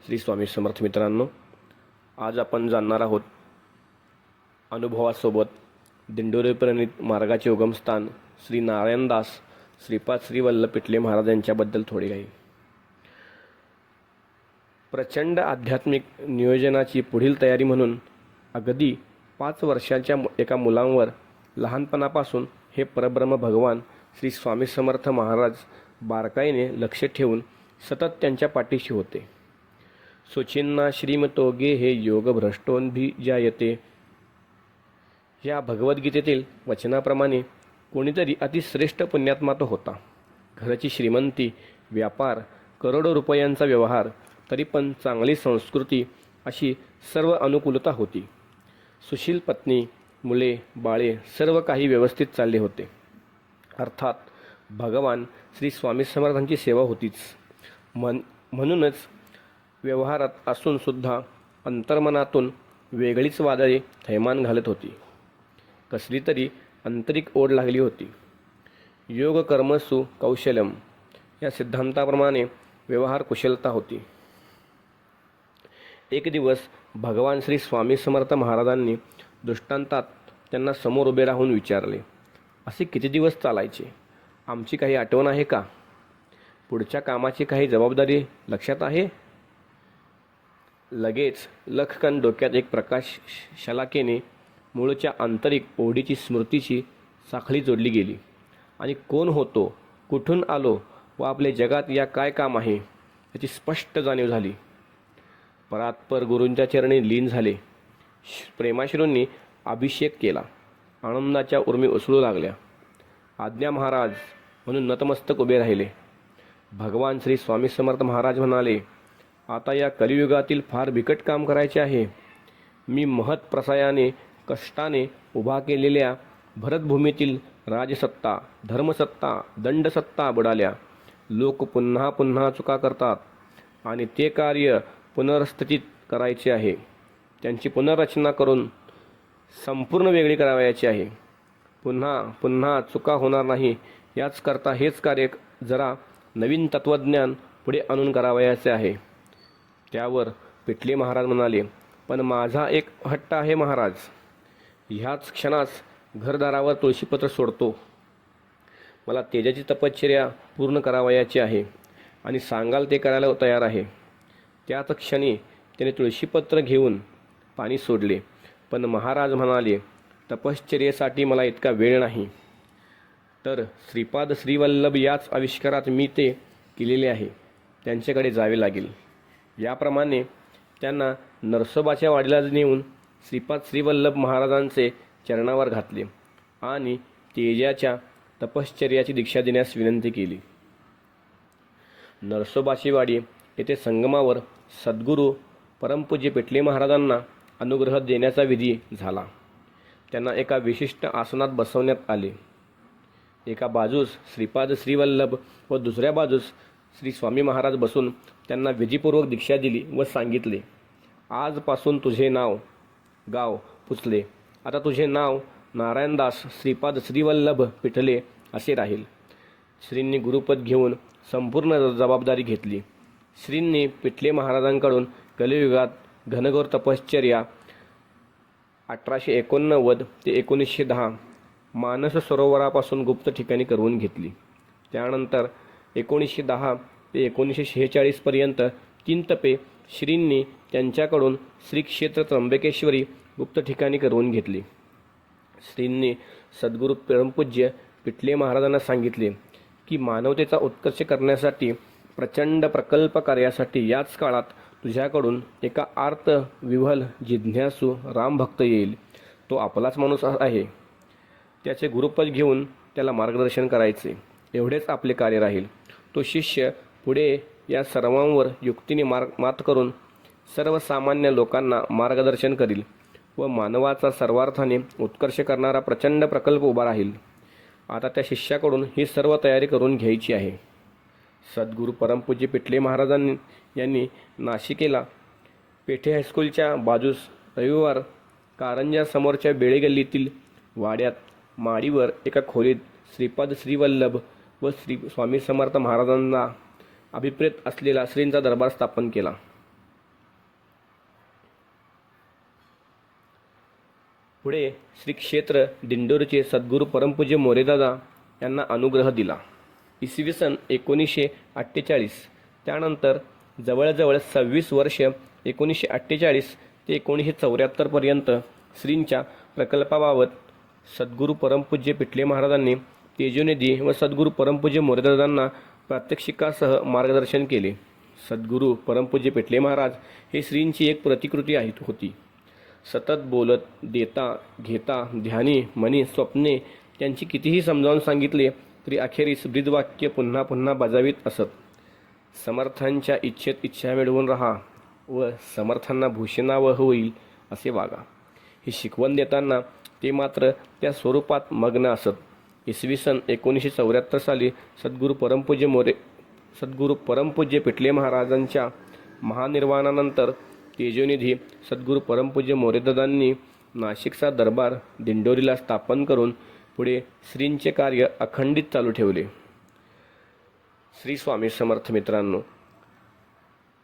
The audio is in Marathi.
श्री स्वामी समर्थ मित्रांनो, आज आपण जाणणार आहोत अनुभवासोबत दिंडोरी प्रणित मार्गाचे उगमस्थान श्री नारायणदास श्रीपाद श्री वल्लभ पिटले महाराज यांच्याबद्दल थोडी काही. प्रचंड आध्यात्मिक नियोजनाची पुढील तयारी म्हणून अगदी 5 वर्षांच्या एका मुलांवर लहानपणापासून हे परब्रह्म भगवान श्री स्वामी समर्थ महाराज बारकाईने लक्ष ठेवून सतत त्यांच्या पाठीशी होते. सुचिन्ना श्रीमतोगे हे योग भ्रष्टोन्भिजायते या भगवद्गीतेतील वचनाप्रमाणे कोणीतरी अतिश्रेष्ठ पुण्यात्मा तो होता. घराची श्रीमंती, व्यापार, करोडो रुपयांचा व्यवहार, तरी पण चांगली संस्कृती अशी सर्व अनुकूलता होती. सुशील पत्नी, मुले, बाळे सर्व काही व्यवस्थित चालले होते. अर्थात भगवान श्री स्वामी समर्थांची सेवा होतीच. म्हणूनच व्यवहारात असून सुद्धा अंतर्मनातून वेगळीच वादळे थैमान घालत होती. कसली तरी आंतरिक ओढ लागली होती. योग कर्मसु कौशल्यम या सिद्धांताप्रमाणे व्यवहार कुशलता होती. एक दिवस भगवान श्री स्वामी समर्थ महाराजांनी दृष्टांतात त्यांना समोर उभे राहून विचारले, असे किती दिवस चालायचे? आमची काही आठवण आहे का? पुढच्या कामाची काही जबाबदारी लक्षात आहे? लगेच लखकन डोक्यात एक प्रकाश शलाकेने मूळच्या आंतरिक ओढीची स्मृतीची साखळी जोडली गेली. आणि कोण होतो, कुठून आलो व आपले जगात या काय काम आहे याची स्पष्ट जाणीव झाली. परात्पर गुरूंच्या चरणी लीन झाले. प्रेमाश्रूंनी अभिषेक केला. आनंदाच्या उर्मी उसळू लागल्या. आज्ञा महाराज म्हणून नतमस्तक उभे राहिले. भगवान श्री स्वामी समर्थ महाराज म्हणाले, आता या कलियुगातील फार बिकट काम करायचे आहे. मी महत् प्रसायाने कष्टाने उभा केलेल्या भरतभूमीतील राजसत्ता, धर्मसत्ता, दंडसत्ता बुडाल्या. लोक पुन्हा पुन्हा चुका करतात आणि ते कार्य पुनर्स्थितीत करायचे आहे. त्यांची पुनर्रचना करून संपूर्ण वेगळी करावयाची आहे. पुन्हा पुन्हा चुका होणार नाही याच करता हेच कार्य जरा नवीन तत्त्वज्ञान पुढे आणून करावयाचे आहे. त्यावर पिटले महाराज म्हणाले, पण माझा एक हट्ट आहे महाराज. ह्याच क्षणास घरदारावर तुळशीपत्र सोडतो. मला तेजाची तपश्चर्या पूर्ण करावयाची आहे आणि सांगाल ते करायला तयार आहे. त्याच क्षणी त्याने तुळशीपत्र घेऊन पाणी सोडले. पण महाराज म्हणाले, तपश्चर्येसाठी मला इतका वेळ नाही. तर श्रीपाद श्रीवल्लभ याच आविष्कारात मी ते केलेले आहे. त्यांच्याकडे जावे लागेल. याप्रमाणे त्यांना नरसोबाच्या वाडीला नेऊन श्रीपाद श्रीवल्लभ महाराजांचे चरणावर घातले आणि तेजाच्या तपश्चर्याची दीक्षा देण्यास विनंती केली. नरसोबाची वाडी येथे संगमावर सद्गुरू परमपूज्य पिटले महाराजांना अनुग्रह देण्याचा विधी झाला. त्यांना एका विशिष्ट आसनात बसवण्यात आले. एका बाजूस श्रीपाद श्रीवल्लभ व दुसऱ्या बाजूस श्री स्वामी महाराज बसून त्यांना विधीपूर्वक दीक्षा दिली व सांगितले, आजपासून तुझे नाव गाव पुचले. आता तुझे नाव नारायणदास श्रीपाद श्रीवल्लभ पिटले असे राहील. श्रींनी गुरुपद घेऊन संपूर्ण जबाबदारी घेतली. श्रींनी पिटले महाराजांकडून कलियुगात घनघोर तपश्चर्या 1889 ते 1910 मानस सरोवरापासून गुप्त ठिकाणी करवून घेतली. त्यानंतर 1910 ते 1946 पर्यंत 3 तपे श्रींनी त्यांच्याकडून श्री क्षेत्र त्र्यंबकेश्वरी गुप्त ठिकाणी करवून घेतली. श्रींनी सद्गुरू परमपूज्य पिटले महाराजांना सांगितले की मानवतेचा उत्कर्ष करण्यासाठी प्रचंड प्रकल्प कार्यासाठी याच काळात तुझ्याकडून एका आर्त विव्हल जिज्ञासू रामभक्त येईल. तो आपलाच माणूस आहे. त्याचे गुरुपद घेऊन त्याला मार्गदर्शन करायचे. एवढेच आपले कार्य राहील. तो शिष्य पुढे या सर्वांवर युक्तीने मात करून सर्वसामान्य लोकांना मार्गदर्शन करील व मानवाचा सर्वार्थाने उत्कर्ष करणारा प्रचंड प्रकल्प उभा राहील. आता त्या शिष्याकडून ही सर्व तयारी करून घ्यायची आहे. सद्गुरू परमपूज्य पिटले महाराजांनी यांनी नाशिकेला पेठे हायस्कूलच्या बाजूस रविवार कारंजा समोरच्या बेळेगल्लीतील वाड्यात माडीवर एका खोलीत श्रीपाद श्रीवल्लभ व श्री स्वामी समर्थ महाराजांना अभिप्रेत असलेला श्रींचा दरबार स्थापन केला. पुढे श्री क्षेत्र दिंडोरीचे सद्गुरू परमपूज्य मोरेदादा यांना अनुग्रह दिला. इसवी सन 1948 त्यानंतर जवळजवळ 26 वर्ष 1948 ते 1974पर्यंत श्रींच्या प्रकल्पाबाबत सद्गुरू परमपूज्य पिठले महाराजांनी तेजोनिधी व सद्गुरू परमपूज्य मोरेदादांना प्रात्यक्षिकासह मार्गदर्शन केले. सद्गुरू परमपूज्य पिठले महाराज हे श्रींची एक प्रतिकृती होती. सतत बोलत, देता घेता, ध्यानी मनी स्वप्ने त्यांची कितीही समजावून सांगितले तरी अखेरीस ब्रीदवाक्य पुन्हा पुन्हा बजावीत असत. समर्थांच्या इच्छेत इच्छा मिळवून राहा व समर्थांना भूषणावह होईल असे वागा. ही शिकवण देताना ते मात्र त्या स्वरूपात मग्न असत. इसवी सन 1974 साली सद्गुरू परमपूज्य पिठले महाराजांच्या महानिर्वाणानंतर तेजोनिधी सद्गुरू परमपूज्य मोरेदादांनी नाशिकचा दरबार दिंडोरीला स्थापन करून पुढे श्रींचे कार्य अखंडित चालू ठेवले. श्री स्वामी समर्थ मित्रांनो,